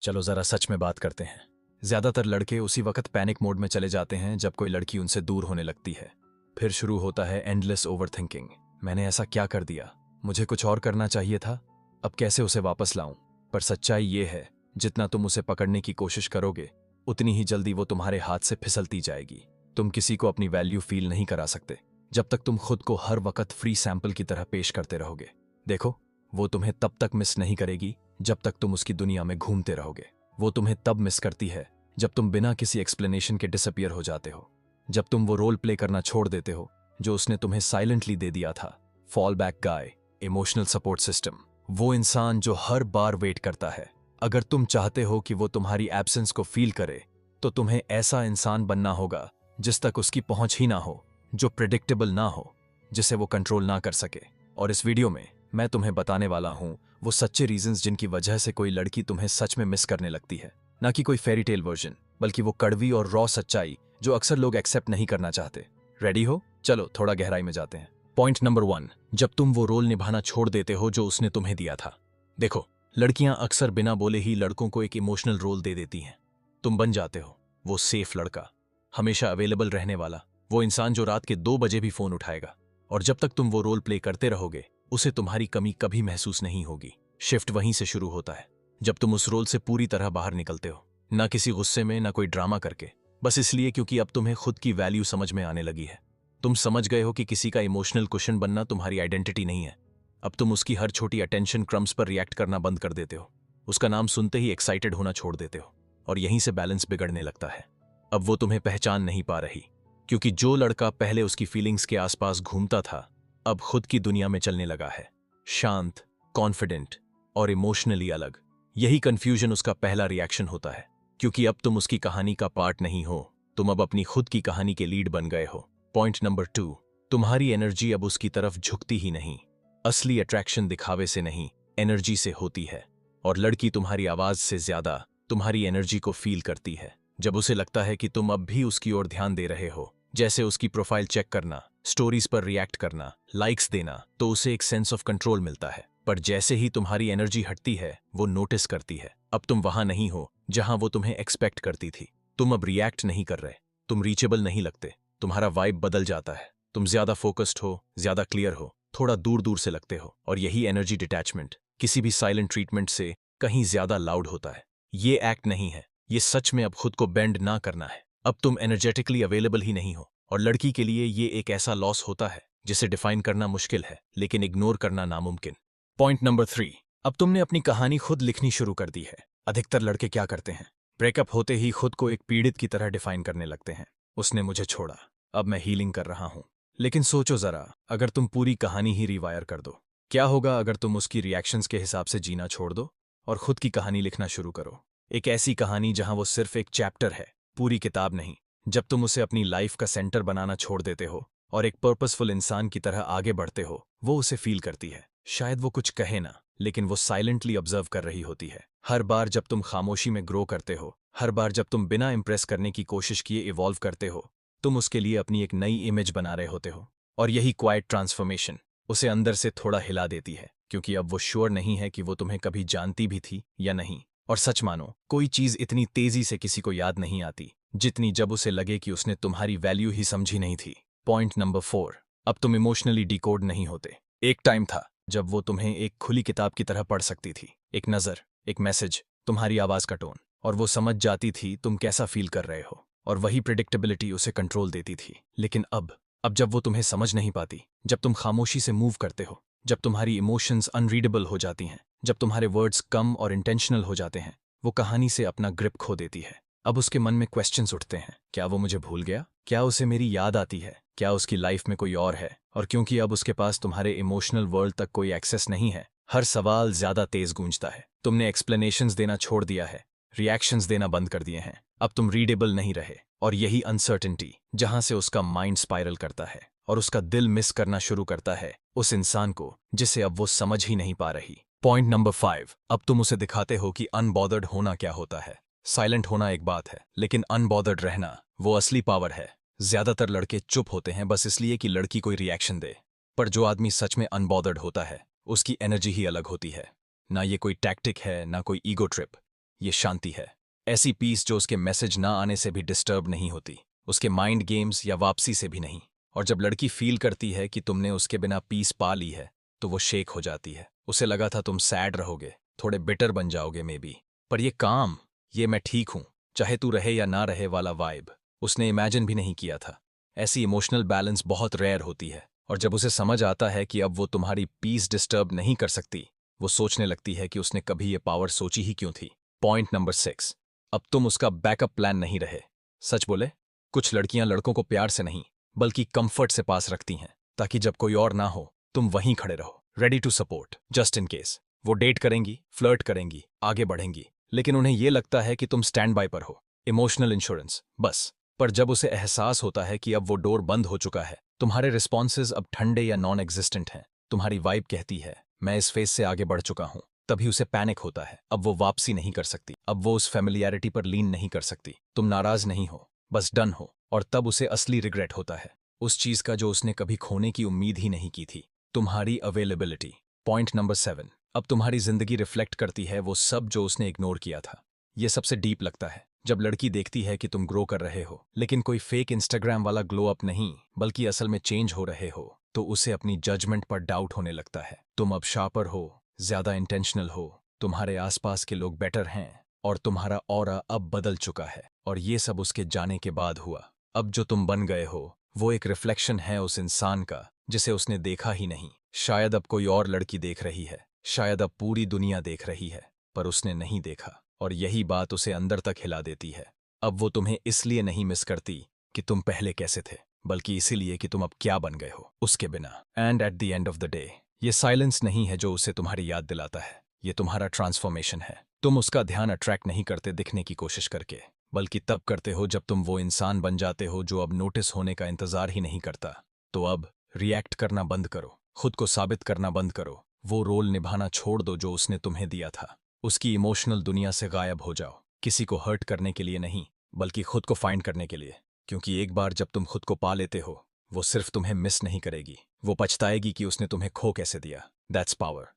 चलो जरा सच में बात करते हैं। ज्यादातर लड़के उसी वक्त पैनिक मोड में चले जाते हैं जब कोई लड़की उनसे दूर होने लगती है। फिर शुरू होता है एंडलेस ओवरथिंकिंग। मैंने ऐसा क्या कर दिया, मुझे कुछ और करना चाहिए था, अब कैसे उसे वापस लाऊं। पर सच्चाई ये है, जितना तुम उसे पकड़ने की कोशिश करोगे उतनी ही जल्दी वो तुम्हारे हाथ से फिसलती जाएगी। तुम किसी को अपनी वैल्यू फील नहीं करा सकते जब तक तुम खुद को हर वक्त फ्री सैंपल की तरह पेश करते रहोगे। देखो, वो तुम्हें तब तक मिस नहीं करेगी जब तक तुम उसकी दुनिया में घूमते रहोगे। वो तुम्हें तब मिस करती है जब तुम बिना किसी एक्सप्लेनेशन के डिसअपियर हो जाते हो, जब तुम वो रोल प्ले करना छोड़ देते हो जो उसने तुम्हें साइलेंटली दे दिया था। फॉल बैक गाय, इमोशनल सपोर्ट सिस्टम, वो इंसान जो हर बार वेट करता है। अगर तुम चाहते हो कि वो तुम्हारी एब्सेंस को फील करे तो तुम्हें ऐसा इंसान बनना होगा जिस तक उसकी पहुंच ही ना हो, जो प्रिडिक्टेबल ना हो, जिसे वो कंट्रोल ना कर सके। और इस वीडियो में मैं तुम्हें बताने वाला हूं वो सच्चे रीजंस जिनकी वजह से कोई लड़की तुम्हें सच में मिस करने लगती है। ना कि कोई फेरी टेल वर्जन, बल्कि वो कड़वी और रॉ सच्चाई जो अक्सर लोग एक्सेप्ट नहीं करना चाहते। रेडी हो? चलो थोड़ा गहराई में जाते हैं। पॉइंट नंबर 1, जब तुम वो रोल निभाना छोड़ देते हो जो उसने तुम्हें दिया था। देखो, लड़कियां अक्सर बिना बोले ही लड़कों को एक इमोशनल रोल दे देती हैं। तुम बन जाते हो वो सेफ लड़का, हमेशा अवेलेबल रहने वाला, वो इंसान जो रात के 2 बजे भी फोन उठाएगा। और जब तक तुम वो रोल प्ले करते रहोगे उसे तुम्हारी कमी कभी महसूस नहीं होगी। शिफ्ट वहीं से शुरू होता है, जब तुम उस रोल से पूरी तरह बाहर निकलते हो। ना किसी गुस्से में, ना कोई ड्रामा करके, बस इसलिए क्योंकि अब तुम्हें खुद की वैल्यू समझ में आने लगी है। तुम समझ गए हो कि किसी का इमोशनल कुशन बनना तुम्हारी आइडेंटिटी नहीं है। अब तुम उसकी हर छोटी अटेंशन क्रम्स पर रिएक्ट करना बंद कर देते हो, उसका नाम सुनते ही एक्साइटेड होना छोड़ देते हो, और यहीं से बैलेंस बिगड़ने लगता है। अब वो तुम्हें पहचान नहीं पा रही, क्योंकि जो लड़का पहले उसकी फीलिंग्स के आसपास घूमता था अब खुद की दुनिया में चलने लगा है, शांत, कॉन्फिडेंट और इमोशनली अलग। यही कंफ्यूजन उसका पहला रिएक्शन होता है, क्योंकि अब तुम उसकी कहानी का पार्ट नहीं हो, तुम अब अपनी खुद की कहानी के लीड बन गए हो। पॉइंट नंबर 2, तुम्हारी एनर्जी अब उसकी तरफ झुकती ही नहीं। असली अट्रैक्शन दिखावे से नहीं, एनर्जी से होती है। और लड़की तुम्हारी आवाज से ज्यादा तुम्हारी एनर्जी को फील करती है। जब उसे लगता है कि तुम अब भी उसकी ओर ध्यान दे रहे हो, जैसे उसकी प्रोफाइल चेक करना, स्टोरीज पर रिएक्ट करना, लाइक्स देना, तो उसे एक सेंस ऑफ कंट्रोल मिलता है। पर जैसे ही तुम्हारी एनर्जी हटती है वो नोटिस करती है, अब तुम वहां नहीं हो जहां वो तुम्हें एक्सपेक्ट करती थी। तुम अब रिएक्ट नहीं कर रहे, तुम रीचेबल नहीं लगते, तुम्हारा वाइब बदल जाता है। तुम ज्यादा फोकस्ड हो, ज्यादा क्लियर हो, थोड़ा दूर दूर से लगते हो। और यही एनर्जी डिटैचमेंट किसी भी साइलेंट ट्रीटमेंट से कहीं ज्यादा लाउड होता है। ये एक्ट नहीं है, ये सच में अब खुद को बेंड ना करना है। अब तुम एनर्जेटिकली अवेलेबल ही नहीं हो, और लड़की के लिए ये एक ऐसा लॉस होता है जिसे डिफाइन करना मुश्किल है, लेकिन इग्नोर करना नामुमकिन। पॉइंट नंबर 3, अब तुमने अपनी कहानी खुद लिखनी शुरू कर दी है। अधिकतर लड़के क्या करते हैं, ब्रेकअप होते ही खुद को एक पीड़ित की तरह डिफाइन करने लगते हैं। उसने मुझे छोड़ा, अब मैं हीलिंग कर रहा हूं। लेकिन सोचो जरा, अगर तुम पूरी कहानी ही रिवायर कर दो, क्या होगा अगर तुम उसकी रिएक्शंस के हिसाब से जीना छोड़ दो और खुद की कहानी लिखना शुरू करो। एक ऐसी कहानी जहां वो सिर्फ एक चैप्टर है, पूरी किताब नहीं। जब तुम उसे अपनी लाइफ का सेंटर बनाना छोड़ देते हो और एक पर्पसफुल इंसान की तरह आगे बढ़ते हो, वो उसे फील करती है। शायद वो कुछ कहे ना, लेकिन वो साइलेंटली ऑब्जर्व कर रही होती है। हर बार जब तुम खामोशी में ग्रो करते हो, हर बार जब तुम बिना इंप्रेस करने की कोशिश किए इवॉल्व करते हो, तुम उसके लिए अपनी एक नई इमेज बना रहे होते हो। और यही क्वाइट ट्रांसफॉर्मेशन उसे अंदर से थोड़ा हिला देती है, क्योंकि अब वो श्योर नहीं है कि वो तुम्हें कभी जानती भी थी या नहीं। और सच मानो, कोई चीज इतनी तेजी से किसी को याद नहीं आती जितनी जब उसे लगे कि उसने तुम्हारी वैल्यू ही समझी नहीं थी। पॉइंट नंबर 4, अब तुम इमोशनली डिकोड नहीं होते। एक टाइम था जब वो तुम्हें एक खुली किताब की तरह पढ़ सकती थी। एक नजर, एक मैसेज, तुम्हारी आवाज का टोन, और वो समझ जाती थी तुम कैसा फील कर रहे हो। और वही प्रिडिक्टेबिलिटी उसे कंट्रोल देती थी। लेकिन अब जब वो तुम्हें समझ नहीं पाती, जब तुम खामोशी से मूव करते हो, जब तुम्हारी इमोशंस अनरीडेबल हो जाती हैं, जब तुम्हारे वर्ड्स कम और इंटेंशनल हो जाते हैं, वो कहानी से अपना ग्रिप खो देती है। अब उसके मन में क्वेश्चंस उठते हैं, क्या वो मुझे भूल गया? क्या उसे मेरी याद आती है? क्या उसकी लाइफ में कोई और है? और क्योंकि अब उसके पास तुम्हारे इमोशनल वर्ल्ड तक कोई एक्सेस नहीं है, हर सवाल ज्यादा तेज गूंजता है। तुमने एक्सप्लेनेशंस देना छोड़ दिया है, रिएक्शंस देना बंद कर दिए हैं। अब तुम रीडेबल नहीं रहे, और यही अनसर्टेनिटी जहां से उसका माइंड स्पाइरल करता है और उसका दिल मिस करना शुरू करता है उस इंसान को जिसे अब वो समझ ही नहीं पा रही। पॉइंट नंबर 5, अब तुम उसे दिखाते हो कि अनबॉदर्ड होना क्या होता है। साइलेंट होना एक बात है, लेकिन अनबॉदर्ड रहना वो असली पावर है। ज्यादातर लड़के चुप होते हैं बस इसलिए कि लड़की कोई रिएक्शन दे, पर जो आदमी सच में अनबॉदर्ड होता है उसकी एनर्जी ही अलग होती है। ना ये कोई टैक्टिक है, ना कोई ईगो ट्रिप, ये शांति है। ऐसी पीस जो उसके मैसेज ना आने से भी डिस्टर्ब नहीं होती, उसके माइंड गेम्स या वापसी से भी नहीं। और जब लड़की फील करती है कि तुमने उसके बिना पीस पा ली है तो वो शेक हो जाती है। उसे लगा था तुम सैड रहोगे, थोड़े बिटर बन जाओगे मे बी, पर ये काम, ये मैं ठीक हूं चाहे तू रहे या ना रहे वाला वाइब उसने इमेजिन भी नहीं किया था। ऐसी इमोशनल बैलेंस बहुत रेयर होती है, और जब उसे समझ आता है कि अब वो तुम्हारी पीस डिस्टर्ब नहीं कर सकती, वो सोचने लगती है कि उसने कभी ये पावर सोची ही क्यों थी। पॉइंट नंबर 6, अब तुम उसका बैकअप प्लान नहीं रहे। सच बोले, कुछ लड़कियां लड़कों को प्यार से नहीं बल्कि कंफर्ट से पास रखती हैं, ताकि जब कोई और ना हो तुम वहीं खड़े रहो, ready to support just in case. वो डेट करेंगी, फ्लर्ट करेंगी, आगे बढ़ेंगी, लेकिन उन्हें ये लगता है कि तुम स्टैंड बाय पर हो, इमोशनल इंश्योरेंस बस। पर जब उसे एहसास होता है कि अब वो डोर बंद हो चुका है, तुम्हारे रिस्पॉन्सेज अब ठंडे या नॉन एग्जिस्टेंट हैं, तुम्हारी वाइब कहती है मैं इस फेज से आगे बढ़ चुका हूं, तभी उसे पैनिक होता है। अब वो वापसी नहीं कर सकती, अब वो उस फेमिलियरिटी पर लीन नहीं कर सकती। तुम नाराज नहीं हो, बस डन हो। और तब उसे असली रिग्रेट होता है, उस चीज का जो उसने कभी खोने की उम्मीद ही नहीं की थी, तुम्हारी अवेलेबिलिटी। पॉइंट नंबर 7, अब तुम्हारी जिंदगी रिफ्लेक्ट करती है वो सब जो उसने इग्नोर किया था। ये सबसे डीप लगता है जब लड़की देखती है कि तुम ग्रो कर रहे हो, लेकिन कोई फेक इंस्टाग्राम वाला ग्लो अप नहीं बल्कि असल में चेंज हो रहे हो, तो उसे अपनी जजमेंट पर डाउट होने लगता है। तुम अब शार्पर हो, ज्यादा इंटेंशनल हो, तुम्हारे आसपास के लोग बेटर हैं, और तुम्हारा ऑरा अब बदल चुका है। और ये सब उसके जाने के बाद हुआ। अब जो तुम बन गए हो वो एक रिफ्लेक्शन है उस इंसान का जिसे उसने देखा ही नहीं। शायद अब कोई और लड़की देख रही है, शायद अब पूरी दुनिया देख रही है, पर उसने नहीं देखा, और यही बात उसे अंदर तक हिला देती है। अब वो तुम्हें इसलिए नहीं मिस करती कि तुम पहले कैसे थे, बल्कि इसीलिए कि तुम अब क्या बन गए हो उसके बिना। And at the end of the day, ये साइलेंस नहीं है जो उसे तुम्हारी याद दिलाता है, ये तुम्हारा ट्रांसफॉर्मेशन है। तुम उसका ध्यान अट्रैक्ट नहीं करते दिखने की कोशिश करके, बल्कि तब करते हो जब तुम वो इंसान बन जाते हो जो अब नोटिस होने का इंतजार ही नहीं करता। तो अब रिएक्ट करना बंद करो, खुद को साबित करना बंद करो, वो रोल निभाना छोड़ दो जो उसने तुम्हें दिया था। उसकी इमोशनल दुनिया से गायब हो जाओ, किसी को हर्ट करने के लिए नहीं बल्कि खुद को फाइंड करने के लिए। क्योंकि एक बार जब तुम खुद को पा लेते हो, वो सिर्फ तुम्हें मिस नहीं करेगी, वो पछताएगी कि उसने तुम्हें खो कैसे दिया। That's power.